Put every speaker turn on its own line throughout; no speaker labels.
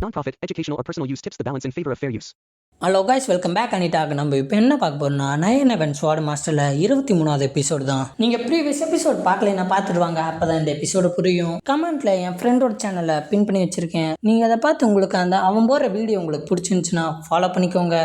Non-profit, educational or personal use tips the balance in favor of fair use.
Hello guys, welcome back. அனிட்டாக நம்ம இப்போ என்ன பார்க்க போறோம்னா, நயன் எவன் ஸ்வாட் மாஸ்டரில் 23வது எபிசோடு தான். நீங்கள் ப்ரீவியஸ் எபிசோட் பார்க்கலைன்னா பார்த்துட்டு வாங்க, அப்போ தான் இந்த எபிசோடு புரியும். கமெண்ட்டில் என் ஃப்ரெண்டோட சேனலை பின் பண்ணி வச்சுருக்கேன். நீங்கள் அதை பார்த்து உங்களுக்கு அவன் போகிற வீடியோ உங்களுக்கு பிடிச்சிருந்துச்சுன்னா ஃபாலோ பண்ணிக்கோங்க,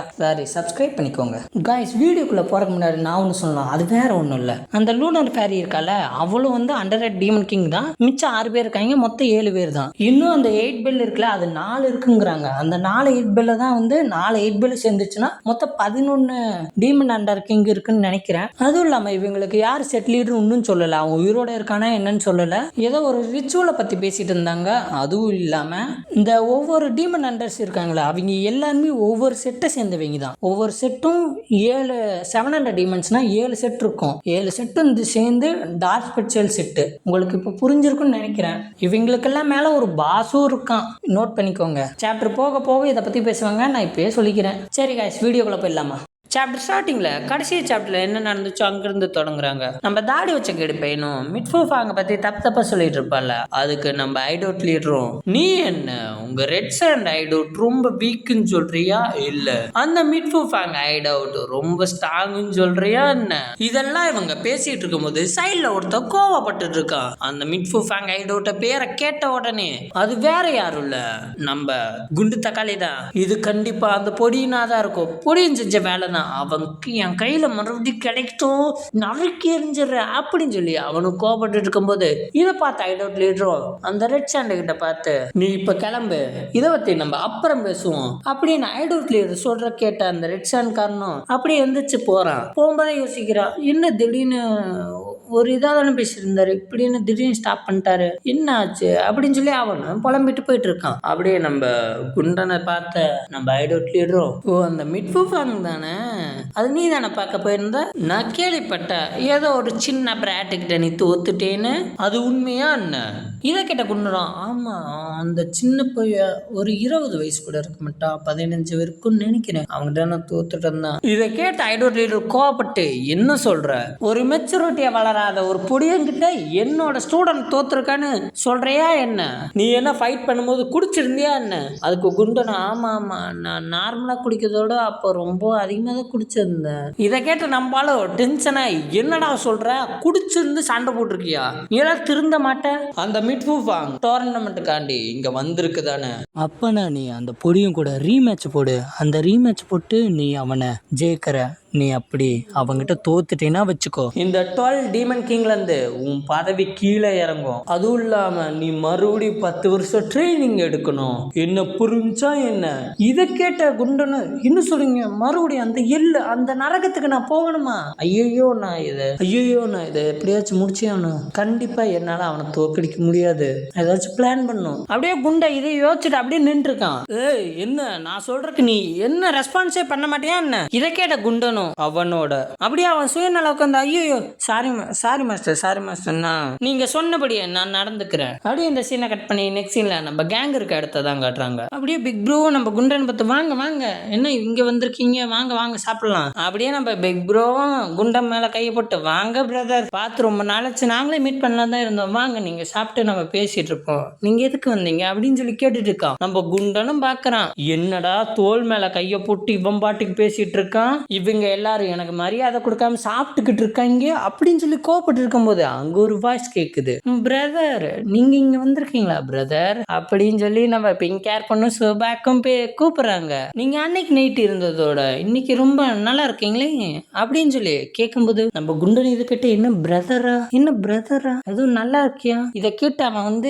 சப்ஸ்கிரைப் பண்ணிக்கோங்க. கைஸ், வீடியோக்குள்ளே போகிறக்கு முன்னாடி நான் ஒன்று சொல்லலாம், அது வேறு ஒன்றும் இல்லை. அந்த லூனர் ஃபேரி இருக்கால, அவளும் அண்டர் டீமன் கிங் தான். மிச்சம் 6 பேர் இருக்காங்க, மொத்தம் 7 பேர் தான். இன்னும் அந்த 8 பெல் இருக்குல்ல, அது 4 இருக்குங்கிறாங்க. அந்த 4 8 பெல்ல தான் 4 8 பெல் சேர்ந்துச்சுன்னா மொத்தம் 11 டீமன் அண்டர் கிங் இருக்குன்னு நினைக்கிறேன். அதுவும் இல்லாம இவங்களுக்கு யார் செட் லீடர் இன்னும் சொல்லல, அவங்க உயிரோட இருக்கானா என்னன்னு சொல்லல. ஏதோ ஒரு ரிச்சுவலை பத்தி பேசிட்டு இருந்தாங்க. அதுவும் இல்லாம இந்த ஒவ்வொரு டீமன் அண்டர்ஸ் இருக்காங்களா, அவங்க எல்லாருமே ஒவ்வொரு செட்டை சேர்ந்தவங்க தான். ஒவ்வொரு செட்டும் 700 டீமன்ஸ்னா 7 செட் இருக்கும். 7 செட்டு சேர்ந்து டார்க் ஸ்பெஷல் செட்டு. உங்களுக்கு இப்போ புரிஞ்சிருக்குன்னு நினைக்கிறேன். இவங்களுக்கெல்லாம் மேல ஒரு பாசும் இருக்கான், நோட் பண்ணிக்கோங்க. சாப்டர் போக போக இதை பத்தி பேசுவாங்க, நான் இப்பயே சொல்லிக்கிறேன். சரி கைஸ், வீடியோக்குள்ள போயிடலாமா? சாப்டர் ஸ்டார்டிங்ல கடைசி சாப்டர்ல என்ன நடந்துச்சோ அங்கிருந்து தொடங்குறாங்க. நம்ம தாடி வச்ச கேடு பையனும் மிட்ஃபூஃபாங்க பத்தி தப்பா சொல்லிட்டு இருப்பால, அதுக்கு நம்ம ஐடோட் லீடரும், நீ என்ன உங்க ரெட் சாண்ட் ஐடோட் ரொம்ப வீக்குன்னு சொல்றியா, இல்ல அந்த மிட்ஃபூஃபாங்க ஐடோட் ரொம்ப ஸ்ட்ராங்னு சொல்றியா என்ன? இதெல்லாம் இவங்க பேசிட்டு இருக்கும் போது சைட்ல ஒருத்த கோவப்பட்டு இருக்கான். அந்த மிட்ஃபூஃபாங்க ஐடோட்ட பேரை கேட்ட உடனே, அது வேற யாரும் இல்ல, நம்ம குண்டு தக்காளி தான். இது கண்டிப்பா அந்த பொடியினாதான் இருக்கும். பொடியும் செஞ்ச வேலை தான். அவனுக்கு என் கையில மறுபடியும் கிடைக்கும், நறுக்கி எரிஞ்சிடுற அப்படின்னு சொல்லி அவனுக்கு கோபப்பட்டு இருக்கும் போது இதை பார்த்து ஐடோட் லீடரும் அந்த ரெட் சாண்ட் கிட்ட பார்த்து, நீ இப்ப கிளம்பு, இதை பத்தி நம்ம அப்புறம் பேசுவோம் அப்படின்னு ஐடோட் லீடர் சொல்ற கேட்ட அந்த ரெட் சாண்ட் காரணம் அப்படியே எந்திரிச்சு போறான். போகும்போதே யோசிக்கிறான், என்ன திடீர்னு ஒரு இதாதானே பேசியிருந்தாரு, இப்படின்னு திடீர்னு ஸ்டாப் பண்ணிட்டாரு, என்ன ஆச்சு அப்படின்னு சொல்லி அவனும் புலம்பிட்டு போயிட்டு இருக்கான். அப்படியே நம்ம குண்டனை பார்த்த நம்ம ஐடோட் லீடரும், ஓ அந்த மிட்ஃபூஃபாங் தானே, அது நீ தானே பார்க்க போயிருந்த, நான் கேள்விப்பட்ட ஏதோ ஒரு சின்ன பிராட்டுக்கிட்ட நீ தோத்துட்டேன்னு, அது உண்மையா என்ன? இதை கேட்ட குண்டனம், ஆமா அந்த சின்ன பைய ஒரு 20 வயசு கூட இருக்க மாட்டா, 15 இருக்குன்னு நினைக்கிறேன், அவங்ககிட்ட நான் தோத்துட்டேன் தான். இதை கேட்ட ஐடோட் லீடர் கோவப்பட்டு, என்ன சொல்ற, ஒரு மெச்சூரிட்டியை வளராத ஒரு புடியங்கிட்ட என்னோட ஸ்டூடெண்ட் தோத்துருக்கான்னு சொல்றியா என்ன? நீ என்ன ஃபைட் பண்ணும்போது குடிச்சிருந்தியா என்ன? அதுக்கு குண்டனம், ஆமா ஆமா நான் நார்மலா குடிக்கிறதோட அப்போ ரொம்ப அதிகமாக தான் குடிச்சிருந்தேன். இதை கேட்டு நம்மளால டென்ஷனா, என்னடா சொல்ற, குடிச்சிருந்து சண்டை போட்டிருக்கியா, நீ எல்லாம் திருந்த மாட்டேன், அந்த மிட்ஃபூஃபாங் டோர்னமெண்ட்டுக்காண்டி இங்க வந்திருக்கு தானே, அப்பனா நீ அந்த பொடியும் கூட ரீமேட்ச் போடு, அந்த ரீமேட்ச் போட்டு நீ அவனை ஜெயிக்கிற, நீ அப்படி அவங்கிட்ட தோத்துட்டேன்னா வச்சுக்கோ, இந்த 12 டீமன் கிங்ல இருந்து உன் பதவி கீழே இறங்கும். அதுவும் இல்லாம நீ மறுபடியும் 10 வருஷம் ட்ரைனிங் எடுக்கணும், என்ன புரிஞ்சா என்ன? இதை கேட்ட குண்டனு, என்ன சொல்றீங்க, மறுபடியும் அந்த நரகத்துக்கு நான் போகணுமா? ஐயோ நான் இதை எப்படியாச்சும் முடிச்சானும், கண்டிப்பா என்னால அவனை தோக்கடிக்க முடியாது, ஏதாச்சும் பிளான் பண்ணும். அப்படியே குண்டை இதை யோசிச்சுட்டு அப்படியே நின்று இருக்கான். ஏய் என்ன நான் சொல்றதுக்கு நீ என்ன ரெஸ்பான்ஸே பண்ண மாட்டியா என்ன? இதை கேட்ட குண்டனும் அவனோட அப்படியே அவன் சுயநல உட்காந்து, ஐயோ சாரி மாஸ்டர், நீங்க சொன்னபடியே நான் நடந்துக்கிறேன். அப்படியே இந்த சீனை கட் பண்ணி நெக்ஸ்ட் சீன்ல நம்ம கேங் இருக்க இடத்தான் காட்டுறாங்க. அப்படியே பிக் ப்ரோ நம்ம குண்டன் பார்த்து, வாங்க என்ன இங்க வந்திருக்கீங்க, வாங்க சாப்பிடலாம். அப்படியே நம்ம பிக் ப்ரோவும் குண்டன் மேல கையை போட்டு, வாங்க பிரதர், பார்த்து ரொம்ப நாளாச்சு, நாங்களே மீட் பண்ணலாம் தான் இருந்தோம், வாங்க நீங்க சாப்பிட்டு நம்ம பேசிட்டு இருப்போம், நீங்க எதுக்கு வந்தீங்க அப்படின்னு சொல்லி கேட்டுட்டு இருக்கான். நம்ம குண்டனும் பாக்குறான், என்னடா தோல் மேல கையை போட்டு இவன் பாட்டுக்கு பேசிட்டு இருக்கான், இவங்க எல்லாரும் எனக்கு மரியாதை கொடுக்காம சாப்பிட்டுக்கிட்டு இருக்காங்க அப்படின்னு சொல்லி கோபப்பட்டு இருக்கும் போது அங்க ஒரு வாய்ஸ் கேக்குது, பிரதர் நீங்க இங்க வந்திருக்கீங்களா பிரதர் அப்படின்னு சொல்லி நம்ம பிங்க் கேர் பண்ணும் சுபாக்கும் கூப்பிடுறாங்க. நீங்க அன்னைக்கு நைட் இருந்ததோட இன்னைக்கு ரொம்ப நல்லா இருக்கீங்களே அப்படின்னு சொல்லி கேட்கும்போது நம்ம குண்டன் இது கிட்ட, என்ன பிரதரா அதுவும் நல்லா இருக்கியா? இதை கேட்டு அவன்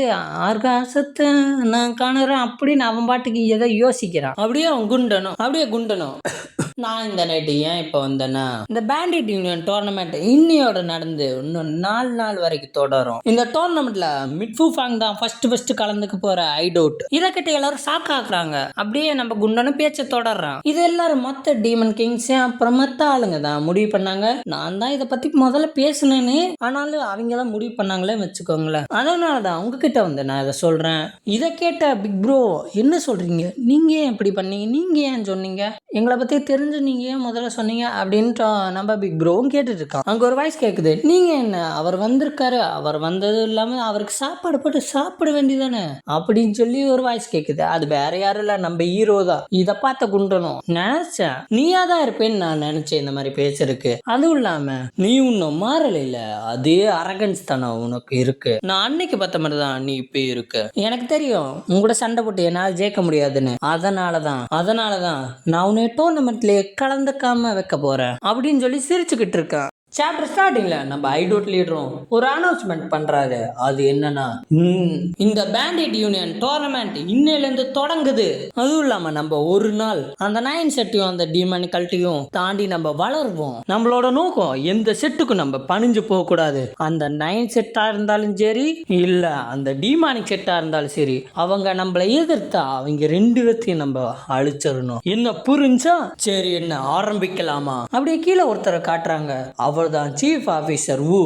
ஆர்காசத்தை நான் காணுறேன் அப்படின்னு அவன் பாட்டுக்கு எதை யோசிக்கிறான். அப்படியே குண்டனும் நான் இந்த நைட்டு ஏன் இப்போ வந்தேன்னா, இந்த பேண்டிட் யூனியன் டோர்னமெண்ட் இன்னையோட நடந்து இன்னும் 4 நாள் வரைக்கும் தொடரும். இந்த டோர்னமெண்ட்ல மிட்ஃபூஃபாங் தான் ஃபர்ஸ்ட் கலந்துக்க போற ஐடோட். இதை கிட்ட எல்லாரும் ஷாக் ஆகுறாங்க. அப்படியே நம்ம குண்டனும் பேச்ச தொடர்றான். இது எல்லாரும் மொத்த டீமன் கிங்ஸ் அப்புறம் மற்ற ஆளுங்க தான் முடிவு பண்ணாங்க. நான் தான் இதை பத்தி முதல்ல பேசினேன்னு, ஆனாலும் அவங்க தான் முடிவு பண்ணாங்களே வச்சுக்கோங்களேன். அதனாலதான் உங்ககிட்ட நான் இதை சொல்றேன். இதை கேட்ட பிக் ப்ரோ, என்ன சொல்றீங்க, நீங்க ஏன் இப்படி பண்ணீங்க, நீங்க ஏன் சொன்னீங்க, எங்களை பத்தி தெரிஞ்ச தெரிஞ்சு நீங்க ஏன் முதல்ல சொன்னீங்க அப்படின்ட்டு நம்ம பிக் ப்ரோவும் கேட்டுட்டு இருக்கான். அங்க ஒரு வாய்ஸ் கேக்குது, நீங்க என்ன அவர் வந்திருக்காரு, அவர் வந்தது இல்லாம அவருக்கு சாப்பாடு போட்டு சாப்பிட வேண்டியதானே அப்படின்னு சொல்லி ஒரு வாய்ஸ் கேக்குது. அது வேற யாரும் இல்ல, நம்ம ஹீரோ தான். இத பார்த்த குண்டனும் நினைச்சேன் நீயா தான் இருப்பேன்னு நான் நினைச்சேன் இந்த மாதிரி பேசுறதுக்கு. அதுவும் இல்லாம நீ இன்னும் மாறல இல்ல, அதே அரகன்ஸ் தானே உனக்கு இருக்கு. நான் அன்னைக்கு பார்த்த மாதிரி தான் நீ இப்ப இருக்கு. எனக்கு தெரியும் உங்களோட சண்டை போட்டு என்னால் ஜெயிக்க முடியாதுன்னு. அதனாலதான் நான் உன்னை டோர்னமெண்ட்லயே கலந்துக்காம வைக்க போறேன் அப்படின்னு சொல்லி சிரிச்சுக்கிட்டு இருக்கான். சாப்டர் ஸ்டார்டிங்ல நம்ம ஐடோட் லீடரும் ஒரு அனௌன்ஸ்மெண்ட் பண்றாரு. அது என்னன்னா, இந்த பேண்டிட் யூனியன் டோர்னமெண்ட் இன்னையிலிருந்து தொடங்குது. அதுவும் இல்லாம நம்ம ஒரு நாள் அந்த 9 செட்டையும் அந்த டீமன் கல்ட்டையும் தாண்டி நம்ம வளருவோம். நம்மளோட நோக்கம் எந்த செட்டுக்கும் நம்ம பணிஞ்சு போக கூடாது. அந்த 9 செட்டா இருந்தாலும் சரி, இல்ல அந்த டீமானிக் செட்டா இருந்தாலும் சரி, அவங்க நம்மளை எதிர்த்தா அவங்க 2 பேர்த்தையும் நம்ம அழிச்சிடணும். என்ன புரிஞ்சா? சரி, என்ன ஆரம்பிக்கலாமா? அப்படியே கீழே ஒருத்தரை காட்டுறாங்க. அவர்தான் சீஃப் ஆபீசர் வு.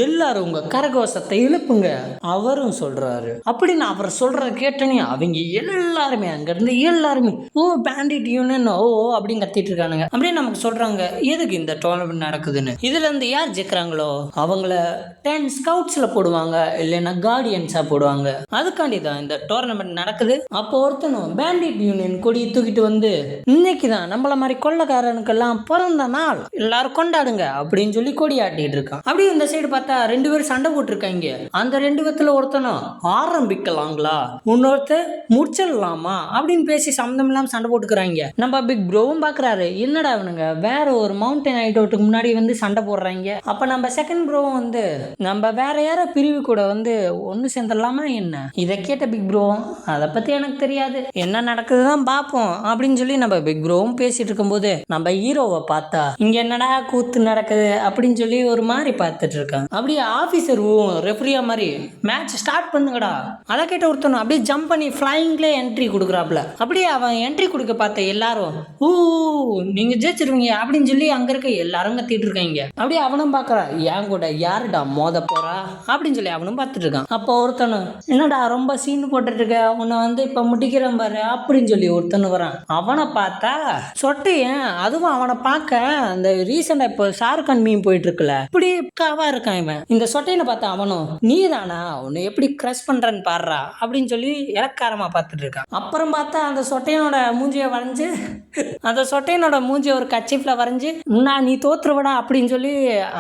எல்லாரும் உங்க கரகோஷத்தை எழுப்புங்க அவரும் சொல்றாரு. அப்படின்னு அவர் சொல்றத கேட்டனே அவங்க எல்லாருமே அங்க இருந்து எல்லாருமே ஓ பேண்டிட் யூனியன் ஓ அப்படின்னு கத்திட்டு இருக்கானுங்க. அப்படியே நமக்கு சொல்றாங்க எதுக்கு இந்த டோர்னமெண்ட் நடக்குதுன்னு. இதுல இருந்து யார் ஜெயிக்கிறாங்களோ அவங்கள 10 ஸ்கவுட்ஸ்ல போடுவாங்க, இல்லைன்னா கார்டியன்ஸா போடுவாங்க. அதுக்காண்டி தான் இந்த டோர்னமெண்ட் நடக்குது. அப்போ ஒருத்தனும் பேண்டிட் யூனியன் கொடி தூக்கிட்டு வந்து இன்னைக்குதான் நம்மள மாதிரி கொள்ளக்காரனுக்கெல்லாம் பிறந்த நாள், எல்லாரும் கொண்டாடுங்க அப்படின்னு சொல்லி கொடி ஆட்டிட்டு இருக்கான். அப்படியே இந்த சைடு பார்த்தா 2 பேரும் சண்டை போட்டு இருக்காங்க. அந்த 2 பேத்துல ஒருத்தனும் ஆரம்பிக்கலாங்களா, இன்னொருத்தர் முடிச்சிடலாமா அப்படின்னு பேசி சம்மந்தம் இல்லாம சண்டை போட்டுக்கிறாங்க. நம்ம பிக் ப்ரோவும் பாக்குறாரு, என்னடா அவனுங்க வேற ஒரு மவுண்டன் ஐடோட்டுக்கு முன்னாடி வந்து சண்டை போடுறாங்க. அப்ப நம்ம செகண்ட் ப்ரோவும் வந்து நம்ம வேற யார பிரிவு கூட வந்து ஒன்னு சேர்ந்துடலாமா என்ன? இதை கேட்ட பிக் ப்ரோவும் அதை பத்தி எனக்கு தெரியாது, என்ன நடக்குதுதான் பார்ப்போம் அப்படின்னு சொல்லி நம்ம பிக் ப்ரோவும் பேசிட்டு இருக்கும்போது நம்ம ஹீரோவை பார்த்தா இங்க என்னடா கூத்து நடக்குது அப்படின்னு சொல்லி ஒரு மாதிரி பார்த்துட்டு இருக்கான். அப்படியே ஆபீசர் ரெஃப்ரியா மாதிரி மேட்ச் ஸ்டார்ட் பண்ணுங்கடா. அதை கேட்ட ஒருத்தனும் அப்படியே ஜம்ப் பண்ணி ஃபிளைங்ல என்ட்ரி கொடுக்குறாப்ல. அப்படியே அவன் என்ட்ரி கொடுக்க பார்த்த எல்லாரும் ஊ நீங்க ஜெயிச்சிருவீங்க அப்படின்னு சொல்லி அங்க இருக்க எல்லாரும் கத்திட்டு இருக்காங்க. அப்படியே அவனும் பாக்குறான், என் கூட யாருடா மோத போறா அப்படின்னு சொல்லி அவனும் பார்த்துட்டு இருக்கான். அப்போ ஒருத்தனும் என்னடா ரொம்ப சீன் போட்டுட்டு இருக்க, உன்னை வந்து இப்ப முடிக்கிறேன் பாரு அப்படின்னு சொல்லி ஒருத்தனு வரான். அவனை பார்த்தா சொட்டையன், அதுவும் அவனை பார்க்க அந்த ரீசெண்டா இப்போ ஷாருக்கான் மீம் போயிட்டு இருக்குல்ல, இப்படி காவா இருக்கான் இவன். இந்த சொட்டையனை பார்த்தா அவனும் நீ தானா, உன்னை எப்படி கிரஷ் பண்றன்னு பாடுறா அப்படின்னு சொல்லி இலக்காரமா பார்த்துட்டு இருக்கான். அப்புறம் பார்த்தா அந்த சொட்டையனோட மூஞ்சியை வரைஞ்சு அந்த சொட்டையனோட மூஞ்சியை ஒரு கச்சிப்ல வரைஞ்சு நான் நீ தோத்துருவடா அப்படின்னு சொல்லி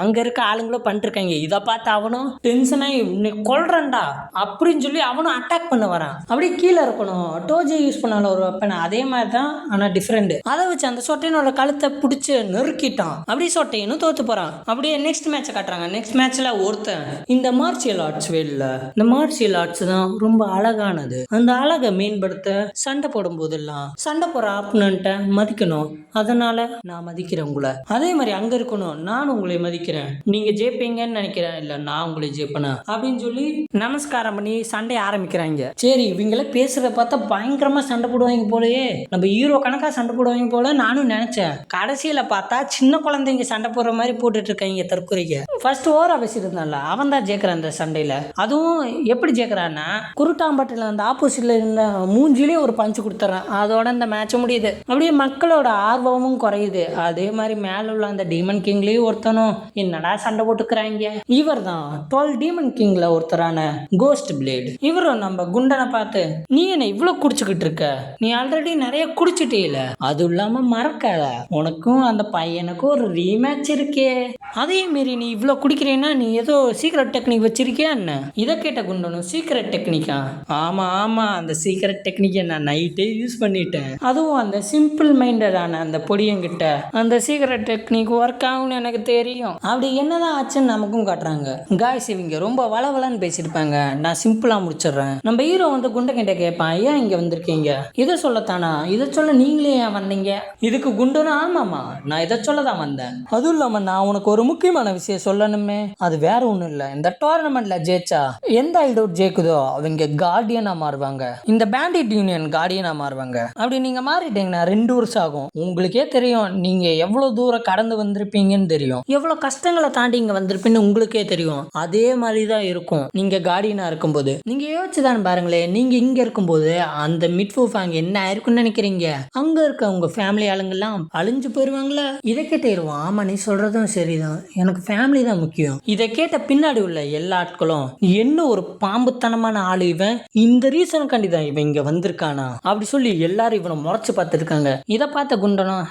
அங்க இருக்க ஆளுங்களும் பண்ணிட்டு இருக்காங்க. இதை பார்த்து அவனும் டென்ஷன் ஆகி உன்னை கொல்றேன்டா அப்படின்னு சொல்லி அவனும் அட்டாக் பண்ண வரான். அப்படியே கீழே இருக்கணும் டோஜி யூஸ் பண்ணால ஒரு வெப்பன், அதே மாதிரி தான் ஆனா டிஃப்ரெண்ட். அதை வச்சு அந்த சொட்டையனோட கழுத்தை பிடிச்சு நெருக்கிட்டான். அப்படியே சொட்டையனும் தோத்து போறான். அப்படியே நெக்ஸ்ட் மேட்சை காட்டுறாங்க. நெக்ஸ்ட் மேட்ச்ல ஒருத்தன் இந்த மார்ஷியல் ஆர்ட்ஸ் வேல, இந்த மார்ஷியல் ஆர்ட்ஸ் தான் ரொம்ப அழகானது, அந்த அழகை மேம்படுத்த சண்டை போடும் போதெல்லாம் சண்டை போற ஆப்பனண்ட்டை மதிக்கணும், அதனால நான் மதிக்கிறேன் உங்களை, அதே மாதிரி அங்க இருக்கணும் நானும் உங்களை மதிக்கிறேன், நீங்க ஜெயிப்பீங்கன்னு நினைக்கிறேன், இல்ல நான் உங்களை ஜெயிப்பேனா அப்படின்னு சொல்லி நமஸ்காரம் பண்ணி சண்டையை ஆரம்பிக்கிறாங்க. சரி இவங்கள பேசுறத பார்த்தா பயங்கரமா சண்டை போடுவாங்க போலயே, நம்ம ஹீரோ கணக்கா சண்டை போடுவாங்க போல நானும் நினைச்சேன். கடைசியில பார்த்தா சின்ன குழந்தைங்க சண்டை போடுற மாதிரி போட்டுட்டு இருக்காங்க தற்கொலைக்கு. ஃபர்ஸ்ட் ஓவரா பேசியிருந்தான்ல அவன் தான் ஜெயிக்கிறான் அந்த சண்டையில. அதுவும் எப்படி ஜெயிக்கிறான்னா குருட்டாம்பட்டில அந்த ஆப்போசிட்ல இருந்த மூஞ்சிலே ஒரு பஞ்சு கொடுத்துறான். அதோட இந்த மேட்ச் முடியுது. அப்படியே மக்களோட ஆர்வமும் குறையுது. அதே மாதிரி மேல உள்ள அந்த டீமன் கிங்லயும் ஒருத்தனும் என்னடா சண்டை போட்டுக்கிறாங்க. இவர் தான் 12 டீமன் கிங்ல ஒருத்தரான கோஸ்ட் பிளேட். இவரும் நம்ம குண்டனை பார்த்து நீ என்ன இவ்வளவு குடிச்சுக்கிட்டு இருக்க, நீ ஆல்ரெடி நிறைய குடிச்சிட்டே இல்ல, அதுவும் இல்லாம மறக்காத உனக்கும் அந்த பையனுக்கும் ஒரு ரீமேட்ச் இருக்கே, அதே மாரி நீ இவ்வளோ குடிக்கிறேன்னா நீ ஏதோ சீக்ரெட் டெக்னிக் வச்சிருக்கியா என்ன? இதை கேட்ட குண்டனும் சீக்ரெட் டெக்னிக்கா? ஆமா அந்த சீக்ரெட் டெக்னிக்கை நான் நைட்டே யூஸ் பண்ணிட்டேன், அதுவும் அந்த சிம்பிள் மைண்டடான அந்த பொடியங்கிட்ட அந்த சீக்ரெட் டெக்னிக் ஒர்க் ஆகும்னு எனக்கு தெரியும். அப்படி என்னதான் ஆச்சுன்னு நமக்கும் காட்டுறாங்க. காய்ஸ் இவங்க ரொம்ப வளவலன்னு பேசியிருப்பாங்க, நான் சிம்பிளா முடிச்சிடுறேன். நம்ம ஹீரோ வந்து குண்டை கிட்ட கேட்பான், ஏன் இங்க வந்திருக்கீங்க, இதை சொல்லத்தானா, இதை சொல்ல நீங்களே ஏன் வந்தீங்க? இதுக்கு குண்டனும் ஆமாமா நான் இதை சொல்லதான் வந்தேன், அதுவும் இல்லாம நான் உனக்கு உனக்கு ஒரு முக்கியமான விஷயம் சொல்லணுமே, அது வேற ஒண்ணும் இல்ல. இந்த டோர்னமெண்ட்ல ஜெயிச்சா எந்த ஐடோட் ஜெயிக்குதோ அவங்க கார்டியனா மாறுவாங்க, இந்த பேண்டிட் யூனியன் கார்டியனா மாறுவாங்க. அப்படி நீங்க மாறிட்டீங்கன்னா 2 வருஷம் ஆகும். உங்களுக்கே தெரியும் நீங்க எவ்வளவு தூரம் கடந்து வந்திருப்பீங்கன்னு தெரியும், எவ்வளவு கஷ்டங்களை தாண்டி இங்க வந்திருப்பீங்கன்னு உங்களுக்கே தெரியும். அதே மாதிரிதான் இருக்கும் நீங்க கார்டியனா இருக்கும்போது. நீங்க யோசிச்சுதான் பாருங்களேன், நீங்க இங்க இருக்கும்போது அந்த மிட்ஃபூஃப் அங்க என்ன ஆயிருக்குன்னு நினைக்கிறீங்க? அங்க இருக்க உங்க ஃபேமிலி ஆளுங்கெல்லாம் அழிஞ்சு போயிருவாங்களா? இதை கேட்டுருவோம். ஆமா, நீ சொல்றதும் சரிதான், எனக்கு ஃபேமிலி தான் முக்கியம். இதை கேட்ட பின்னாடி உள்ள எல்லா ஆட்களும் என்ன ஒரு பாம்புத்தனமான ஆளு இவன், இந்த ரீசனுக்காண்டி தான் இவன் இங்க வந்திருக்கானா அப்படி சொல்லி எல்லாரும் இவனை முறைச்சு பார்த்துருக்காங்க. இதை பார்த்த குண்டனும்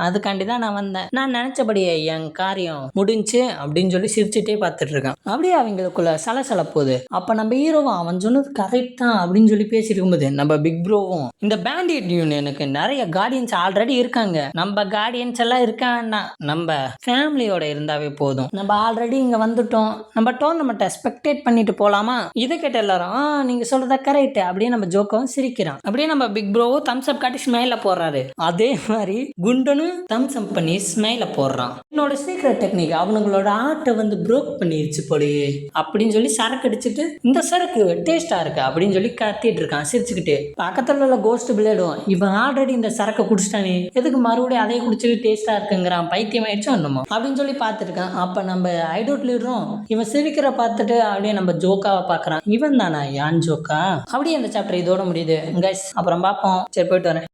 அதுக்காண்டி தான் நான் வந்தேன், நான் நினைச்சபடியே என் காரியம் முடிஞ்சு அப்படின்னு சொல்லி சிரிச்சுட்டே பார்த்துட்டு இருக்கான். அப்படியே அவங்களுக்குள்ள சலசல போகுது. அப்ப நம்ம ஹீரோவும் அவன் சொன்னது கரெக்ட் தான் அப்படின்னு சொல்லி பேசிட்டு இருக்கும்போது நம்ம பிக் ப்ரோவும் இந்த பேண்டிட் யூனியனுக்கு நிறைய கார்டியன்ஸ் ஆல்ரெடி இருக்காங்க, நம்ம கார்டியன்ஸ் எல்லாம் இருக்கான்னா நம்ம ஃபேமிலியோட இருந்தாவே போதும், நம்ம ஆல்ரெடி இங்க வந்துட்டோம், நம்ம டோர்னமெண்ட்டை ஸ்பெக்டேட் பண்ணிட்டு போலாமா? இதை கேட்ட எல்லாரும் நீங்க சொல்றதா கரெக்ட் அப்படியே நம்ம ஜோக்கவும் சிரிக்கிறான். அப்படியே நம்ம பிக் ப்ரோவும் தம்ஸ் அப் காட்டி ஸ்மைல போடுறாரு. அதே மாதிரி குண்டனும் தம்ஸ் அப் பண்ணி ஸ்மைல போடுறான். என்னோட சீக்ரெட் டெக்னிக் அவனுங்களோட ஆட்டை வந்து ப்ரோக் பண்ணிருச்சு போலயே அப்படின்னு சொல்லி சரக்கு அடிச்சுட்டு இந்த சரக்கு டேஸ்டா இருக்கு அப்படின்னு சொல்லி கத்திட்டு இருக்கான் சிரிச்சுக்கிட்டு. பக்கத்துல உள்ள கோஸ்ட் பிளேடும் இவன் ஆல்ரெடி இந்த சரக்கை குடிச்சிட்டானே, எதுக்கு மறுபடியும் அதை குடிச்சிட்டு டேஸ்டா இருக்குங்கிறான், பைத்தியம் ஆயிடுச்சு என்னமோ அப்படின்னு சொல்லி பார்த்துட்டு இருக்கான். அப்ப நம்ம ஐடோட் லீடரும் இவன் சிரிக்கிற பார்த்துட்டு அப்படியே நம்ம ஜோக்காவை பார்க்கறான். இவன் தானா யான் ஜோக்கா? அப்படியே அந்த சாப்டர் இதோட முடியுது கைஸ். அப்புறம் பார்ப்போம். சரி, போயிட்டு வரேன்.